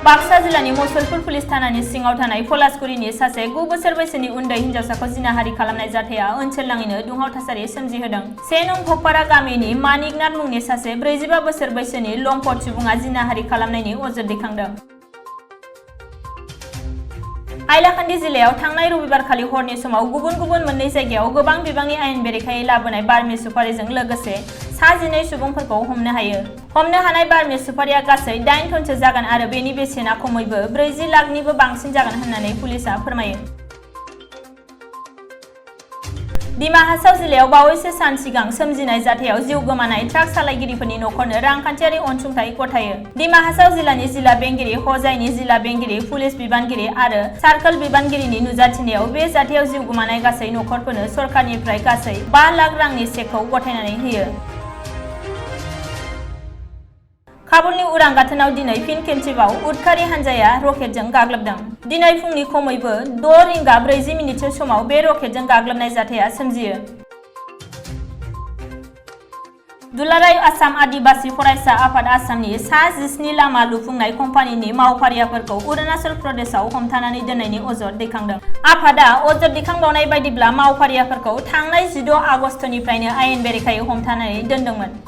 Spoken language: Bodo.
बाक्सा जिल्लानि मुसलपुर पुलिस थानानि सिङाव थानाय पलासगुरिनि सासे 9 बोसोर बैसोनि उन्दै हिनजावसाखौ जिनाहारि खालामनाय जाथाया ओनसोलनाङैनो दुंहाव थासारि सोमजिहोदों। 1 नं भकपारा गामिनि मानिकनाथ मुंनि सासे 45 बोसोर बैसोनि लम्पट सुबुङा जिनाहारि खालामनायनि अजद दैखांदों। हाइलाकान्दि जिल्लायाव थांनाय रबिबारखालि हरनि समाव गुबुन मोननै जायगायाव गोबां बिबांनि आयेन बेरेखायै लाबोनाय बारमि सुपारिजों लोगोसे 12 सुबुंफोरखौ हमनो हायो। हमनो हानाय बारमि सुपारिया गासै 8 टनसो जागोन आरो बेनि बेसेना खमैबो 40 लाखनिबो बांसिन जागोन होननानै पुलिसआ फोरमायो। दिमा हासाव जिल्लायाव बावैसो सान सिगां सोमजिनाय जाथायाव जिउ गोमानाय ट्राक सालायगिरिफोरनि नखरनो रांखान्थियारि अनसुंथाइ गथायो। दिमा हासाव जिल्लानि जिल्ला बेंगिरि हजाइनि जिल्ला बेंगिरि, पुलिस बिबानगिरि आरो सार्कल बिबानगिरिनि नुजाथिनायाव बे जाथायाव जिउ गोमानाय गासै नखरफोरनो सरकारनिफ्राय गासै 5 लाख रांनि चेकखौ गथायनानै होयो। काबुलनि उरां गाथोनाव दिनै फिन खेबसेबाव उदखारि हानजाया रकेटजों गाग्लोबदों। दिनै फुंनि खमैबो 6:40 समाव बे रकेटजों गाग्लोबनाय जाथाया सोमजियो। दुलाराय आसाम आदिबासि फरायसा आफाद आसामनि सा 17 लामा लुफुंनाय कम्पानिनि मावफारियाफोरखौ अरुणाचल प्रदेशआव हमथानानै दोननायनि अजद दैखांदों। आफादआ अजद दैखांबावनाय बायदिब्ला मावफारियाफोरखौ थांनाय 16 आगस्तनिफ्रायनो आयेन बेरेखायै हमथानानै दोनदोंमोन।